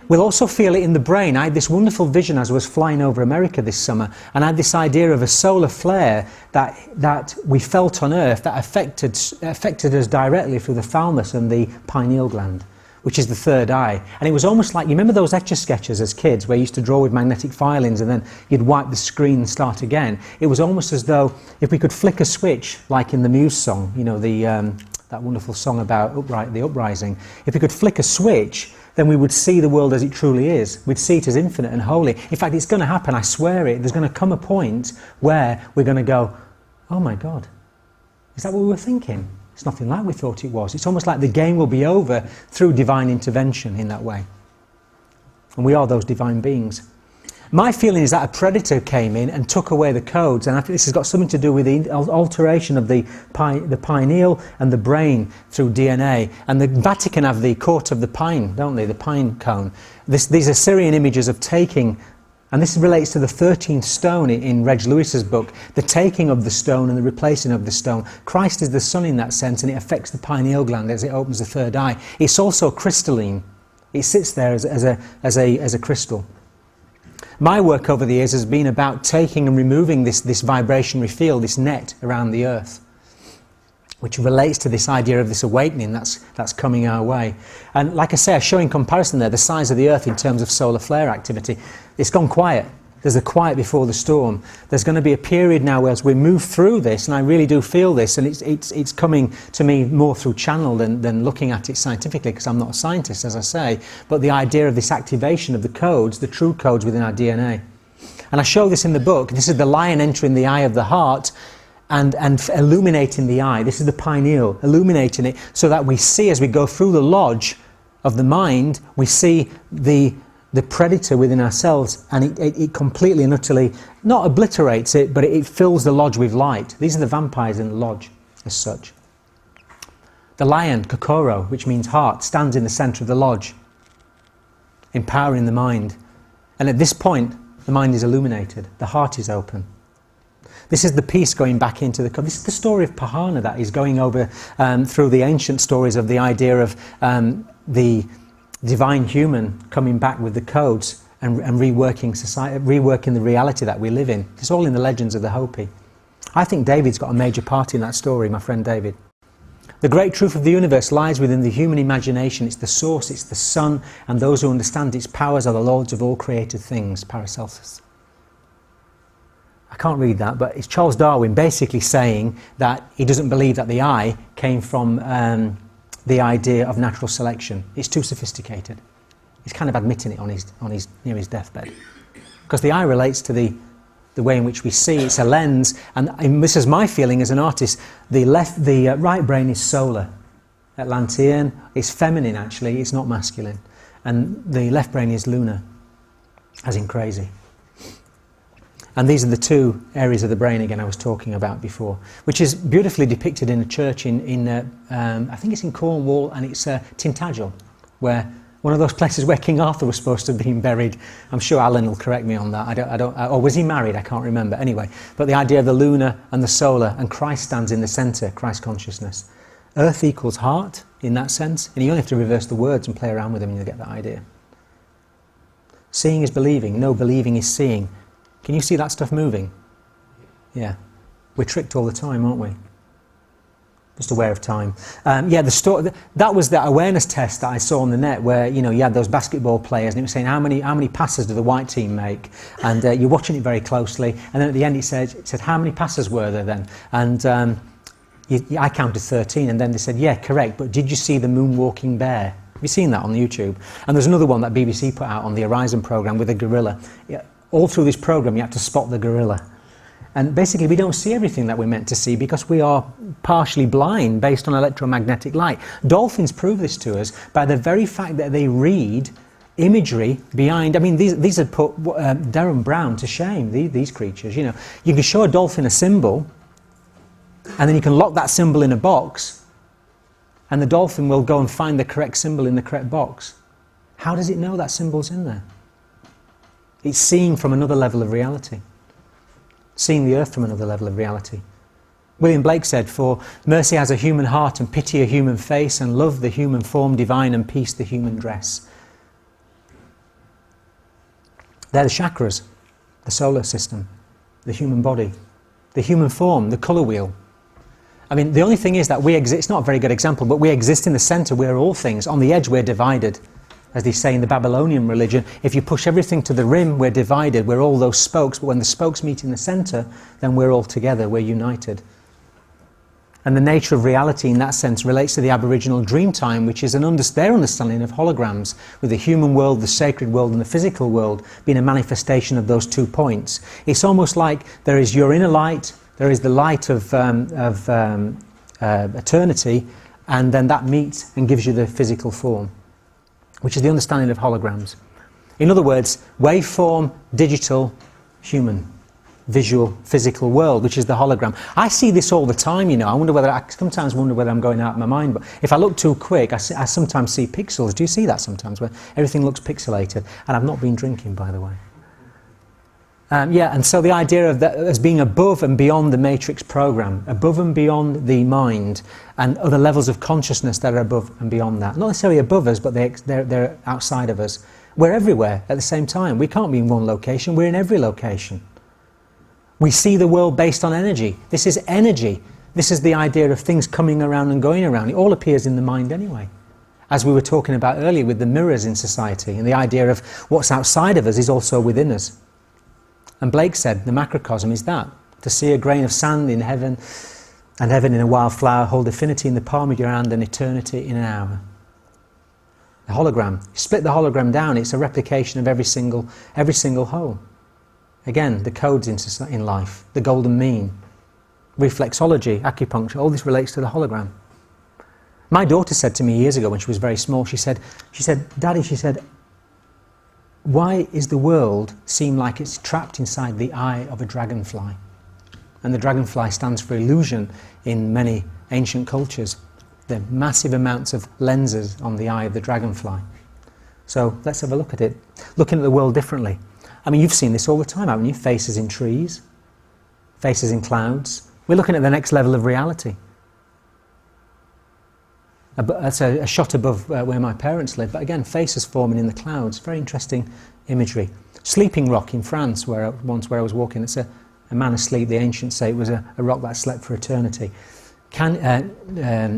We'll also feel it in the brain. I had this wonderful vision as I was flying over America this summer, and I had this idea of a solar flare that we felt on Earth that affected us directly through the thalamus and the pineal gland, which is the third eye. And it was almost like, you remember those Etch-a-Sketches as kids where you used to draw with magnetic filings and then you'd wipe the screen and start again? It was almost as though if we could flick a switch, like in the Muse song, you know, that wonderful song about the uprising, if we could flick a switch, then we would see the world as it truly is. We'd see it as infinite and holy. In fact, it's going to happen, I swear it. There's going to come a point where we're going to go, oh my God, is that what we were thinking? It's nothing like we thought it was. It's almost like the game will be over through divine intervention in that way. And we are those divine beings. My feeling is that a predator came in and took away the codes, and I think this has got something to do with the alteration of the pineal and the brain through DNA. And the Vatican have the court of the pine, don't they? The pine cone. These are Syrian images of taking, and this relates to the 13th stone in Reg Lewis's book, the taking of the stone and the replacing of the stone. Christ is the sun in that sense, and it affects the pineal gland as it opens the third eye. It's also crystalline. It sits there as a crystal. My work over the years has been about taking and removing this vibrationary field, this net around the Earth, which relates to this idea of this awakening that's coming our way. And like I say, I show in comparison there the size of the Earth in terms of solar flare activity. It's gone quiet. There's a quiet before the storm. There's going to be a period now as we move through this, and I really do feel this, and it's coming to me more through channel than looking at it scientifically, because I'm not a scientist, as I say, but the idea of this activation of the codes, the true codes within our DNA. And I show this in the book. This is the lion entering the eye of the heart and illuminating the eye. This is the pineal, illuminating it, so that we see, as we go through the lodge of the mind, we see the predator within ourselves, and it completely and utterly, not obliterates it, but it fills the lodge with light. These are the vampires in the lodge, as such. The lion, Kokoro, which means heart, stands in the centre of the lodge, empowering the mind. And at this point, the mind is illuminated, the heart is open. This is the piece going back into the... This is the story of Pahana that is going over through the ancient stories of the idea of the divine human coming back with the codes and reworking society, reworking the reality that we live in. It's all in the legends of the Hopi. I think David's got a major part in that story, my friend David. The great truth of the universe lies within the human imagination. It's the source, it's the sun, and those who understand its powers are the lords of all created things. Paracelsus. I can't read that, but it's Charles Darwin basically saying that he doesn't believe that the eye came from the idea of natural selection. It's too sophisticated. He's kind of admitting it on his near his deathbed, because the eye relates to the way in which we see. It's a lens, and this is my feeling as an artist. The right brain is solar, Atlantean. It's feminine actually. It's not masculine, and the left brain is lunar, as in crazy. And these are the two areas of the brain again I was talking about before, which is beautifully depicted in a church in I think it's in Cornwall, and it's Tintagel, where one of those places where King Arthur was supposed to have been buried. I'm sure Alan will correct me on that. I don't. Or was he married? I can't remember. Anyway, but the idea of the lunar and the solar, and Christ stands in the centre, Christ consciousness. Earth equals heart in that sense, and you only have to reverse the words and play around with them and you'll get that idea. Seeing is believing. No, believing is seeing. Can you see that stuff moving? Yeah. We're tricked all the time, aren't we? Just aware of time. Yeah, that was the awareness test that I saw on the net, where you had those basketball players, and it was saying how many passes do the white team make, and you're watching it very closely, and then at the end it said how many passes were there then, and I counted 13, and then they said yeah, correct, but did you see the moonwalking bear? Have you seen that on YouTube? And there's another one that BBC put out on the Horizon programme with a gorilla. Yeah, all through this programme you have to spot the gorilla. And basically we don't see everything that we're meant to see because we are partially blind based on electromagnetic light. Dolphins prove this to us by the very fact that they read imagery behind. I mean, these have put Derren Brown to shame, these creatures. You can show a dolphin a symbol, and then you can lock that symbol in a box, and the dolphin will go and find the correct symbol in the correct box. How does it know that symbol's in there? It's seeing from another level of reality. Seeing the earth from another level of reality. William Blake said, "For mercy has a human heart, and pity a human face, and love the human form divine, and peace the human dress." They're the chakras, the solar system, the human body, the human form, the colour wheel. I mean, the only thing is that we exist, it's not a very good example, but we exist in the centre, we're all things. On the edge, we're divided. As they say in the Babylonian religion, if you push everything to the rim, we're divided, we're all those spokes, but when the spokes meet in the centre, then we're all together, we're united. And the nature of reality in that sense relates to the Aboriginal dream time, which is their understanding of holograms, with the human world, the sacred world, and the physical world being a manifestation of those 2 points. It's almost like there is your inner light, there is the light of eternity, and then that meets and gives you the physical form, which is the understanding of holograms. In other words, waveform, digital, human, visual, physical world, which is the hologram. I see this all the time, I sometimes wonder whether I'm going out of my mind, but if I look too quick, I sometimes see pixels. Do you see that sometimes, where everything looks pixelated? And I've not been drinking, by the way. Yeah, and so the idea of that as being above and beyond the matrix program, above and beyond the mind, and other levels of consciousness that are above and beyond that. Not necessarily above us, but they're outside of us. We're everywhere at the same time. We can't be in one location, we're in every location. We see the world based on energy. This is energy. This is the idea of things coming around and going around. It all appears in the mind anyway. As we were talking about earlier with the mirrors in society, and the idea of what's outside of us is also within us. And Blake said the macrocosm is that, to see a grain of sand in heaven, and heaven in a wildflower, hold affinity in the palm of your hand and eternity in an hour. The hologram, split the hologram down, it's a replication of every single whole. Again, the codes in life, the golden mean, reflexology, acupuncture, all this relates to the hologram. My daughter said to me years ago when she was very small, she said, "Daddy," she said, "why is the world seem like it's trapped inside the eye of a dragonfly?" And the dragonfly stands for illusion in many ancient cultures. There are massive amounts of lenses on the eye of the dragonfly. So let's have a look at it. Looking at the world differently. I mean, you've seen this all the time, haven't you? Faces in trees, faces in clouds. We're looking at the next level of reality. That's a shot above where my parents live, but again, faces forming in the clouds. Very interesting imagery. Sleeping Rock in France, where I was walking, it's a man asleep. The ancients say it was a rock that slept for eternity. Canyon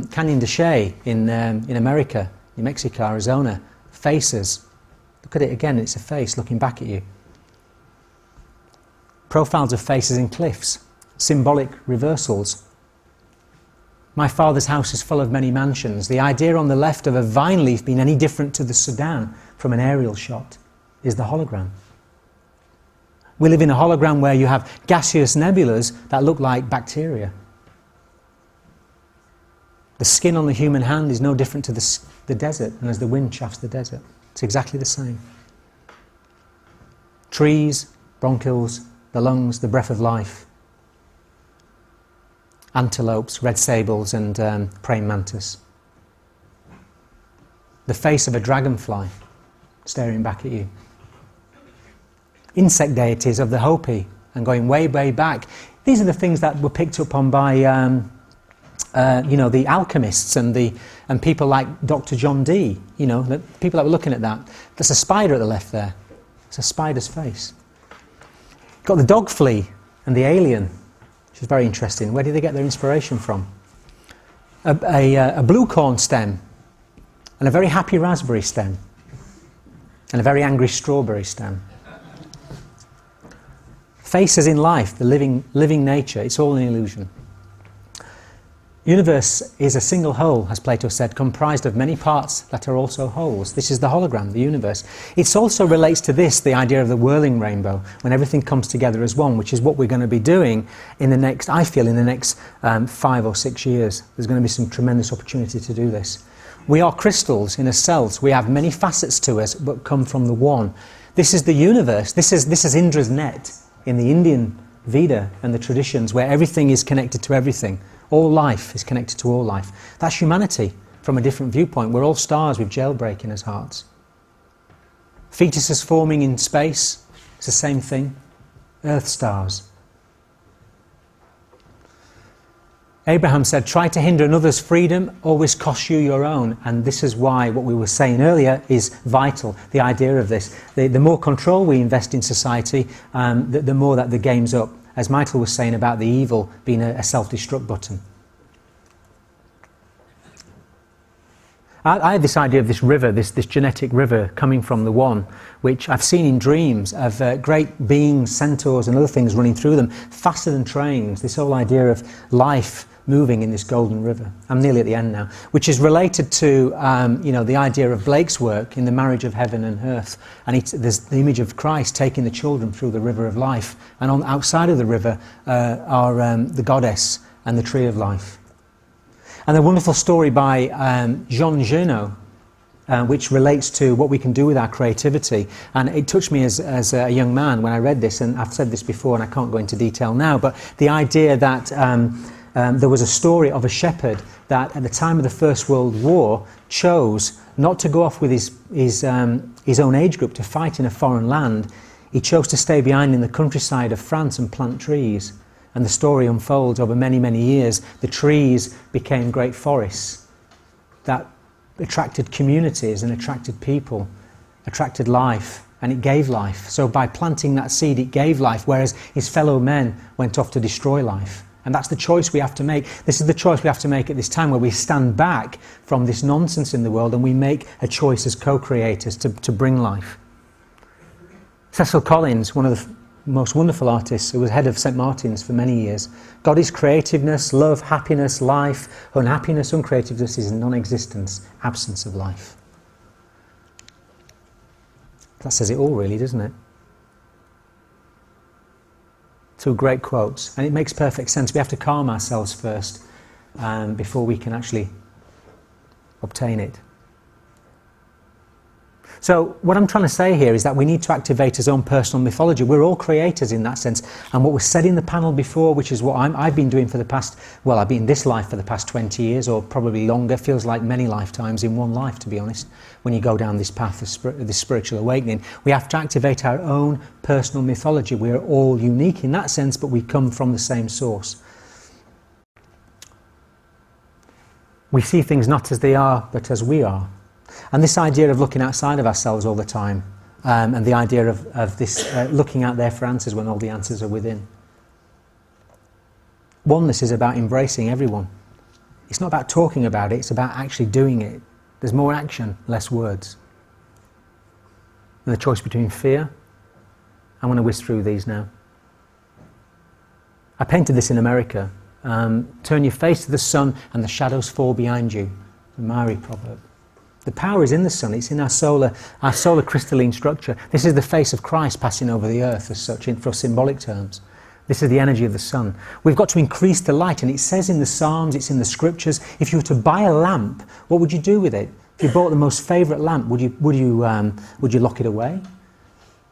de Chelly in America, New Mexico, Arizona, faces. Look at it again, it's a face looking back at you. Profiles of faces in cliffs, symbolic reversals. My father's house is full of many mansions. The idea on the left of a vine leaf being any different to the Sudan from an aerial shot is the hologram. We live in a hologram where you have gaseous nebulas that look like bacteria. The skin on the human hand is no different to the desert, and as the wind chafes the desert, it's exactly the same. Trees, bronchioles, the lungs, the breath of life. Antelopes, red sables and praying mantis. The face of a dragonfly staring back at you. Insect deities of the Hopi and going way, way back. These are the things that were picked up on by the alchemists and people like Dr. John Dee, the people that were looking at that. There's a spider at the left there. It's a spider's face. Got the dog flea and the alien, which is very interesting. Where did they get their inspiration from? A blue corn stem and a very happy raspberry stem and a very angry strawberry stem. Faces in life, the living nature, it's all an illusion. Universe is a single whole, as Plato said, comprised of many parts that are also wholes. This is the hologram, the universe. It also relates to this, the idea of the whirling rainbow, when everything comes together as one, which is what we're going to be doing in the next 5 or 6 years. There's going to be some tremendous opportunity to do this. We are crystals in ourselves. We have many facets to us, but come from the one. This is the universe. This is Indra's net in the Indian Veda and the traditions, where everything is connected to everything. All life is connected to all life. That's humanity from a different viewpoint. We're all stars with jailbreak in our hearts. Fetuses forming in space, it's the same thing. Earth stars. Abraham said, try to hinder another's freedom, always cost you your own. And this is why what we were saying earlier is vital, the idea of this. The more control we invest in society, the more that the game's up. As Michael was saying about the evil being a self-destruct button. I had this idea of this river, this genetic river coming from the one, which I've seen in dreams of great beings, centaurs and other things running through them, faster than trains. This whole idea of life moving in this golden river. I'm nearly at the end now. Which is related to the idea of Blake's work in the marriage of heaven and earth. And there's the image of Christ taking the children through the river of life. And on outside of the river are the goddess and the tree of life. And a wonderful story by Jean Genot, which relates to what we can do with our creativity. And it touched me as a young man when I read this, and I've said this before and I can't go into detail now, but the idea that there was a story of a shepherd that at the time of the First World War chose not to go off with his own age group to fight in a foreign land. He chose to stay behind in the countryside of France and plant trees. And the story unfolds over many, many years. The trees became great forests that attracted communities and attracted people, attracted life, and it gave life. So by planting that seed, it gave life, whereas his fellow men went off to destroy life. And that's the choice we have to make. This is the choice we have to make at this time, where we stand back from this nonsense in the world and we make a choice as co-creators to bring life. Cecil Collins, one of the most wonderful artists, who was head of St. Martin's for many years. God is creativeness, love, happiness, life. Unhappiness, uncreativeness is non-existence, absence of life. That says it all, really, doesn't it? Two great quotes, and it makes perfect sense. We have to calm ourselves first before we can actually obtain it. So what I'm trying to say here is that we need to activate his own personal mythology. We're all creators in that sense. And what was said in the panel before, which is what I've been doing for the past, well, I've been in this life for the past 20 years or probably longer, feels like many lifetimes in one life, to be honest, when you go down this path of this spiritual awakening. We have to activate our own personal mythology. We are all unique in that sense, but we come from the same source. We see things not as they are, but as we are. And this idea of looking outside of ourselves all the time, and the idea of this looking out there for answers when all the answers are within. Oneness is about embracing everyone. It's not about talking about it, it's about actually doing it. There's more action, less words. And the choice between fear, I'm going to whiz through these now. I painted this in America. Turn your face to the sun and the shadows fall behind you. The Maori proverb. The power is in the sun, it's in our solar crystalline structure. This is the face of Christ passing over the earth as such, for symbolic terms. This is the energy of the sun. We've got to increase the light, and it says in the Psalms, it's in the scriptures, if you were to buy a lamp, what would you do with it? If you bought the most favourite lamp, would you lock it away?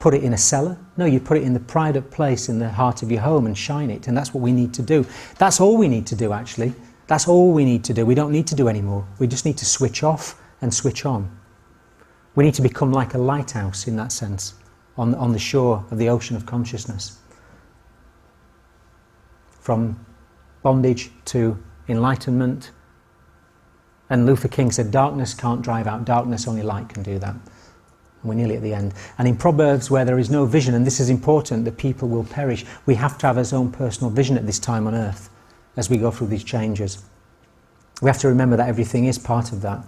Put it in a cellar? No, you put it in the private place in the heart of your home and shine it, and that's what we need to do. That's all we need to do, actually. That's all we need to do. We don't need to do any more. We just need to switch off and switch on. We need to become like a lighthouse in that sense, on the shore of the ocean of consciousness. From bondage to enlightenment. And Luther King said, darkness can't drive out darkness, only light can do that. We're nearly at the end. And in Proverbs, where there is no vision, and this is important, the people will perish. We have to have our own personal vision at this time on earth as we go through these changes. We have to remember that everything is part of that.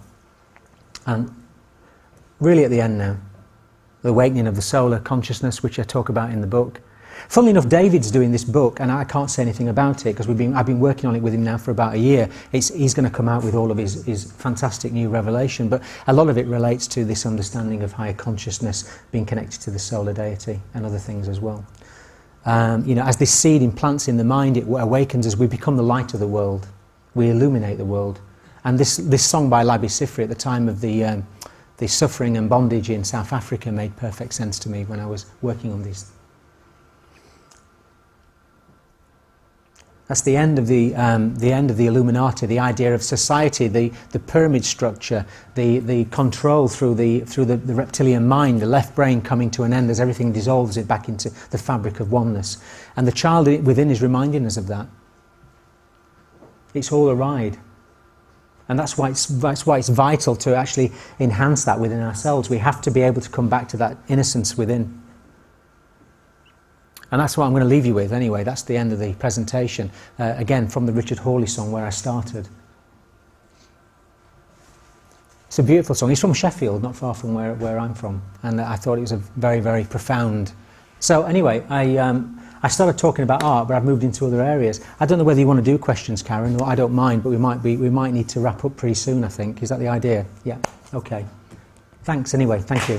And really at the end now, the awakening of the solar consciousness, which I talk about in the book. Funnily enough, David's doing this book, and I can't say anything about it because I've been working on it with him now for about a year. He's going to come out with all of his fantastic new revelation, but a lot of it relates to this understanding of higher consciousness being connected to the solar deity and other things as well. As this seed implants in the mind, it awakens as we become the light of the world. We illuminate the world. And this song by Labi Sifri at the time of the suffering and bondage in South Africa made perfect sense to me when I was working on these. That's the end of the Illuminati, the idea of society, the pyramid structure, the control through the reptilian mind, the left brain coming to an end as everything dissolves it back into the fabric of oneness. And the child within is reminding us of that. It's all a ride. And that's why it's vital to actually enhance that within ourselves. We have to be able to come back to that innocence within. And that's what I'm going to leave you with anyway. That's the end of the presentation. Again, from the Richard Hawley song where I started. It's a beautiful song. He's from Sheffield, not far from where I'm from. And I thought it was a very, very profound. So anyway, I started talking about art, but I've moved into other areas. I don't know whether you want to do questions, Karen, or I don't mind, but we might need to wrap up pretty soon, I think. Is that the idea? Yeah, okay. Thanks anyway, thank you.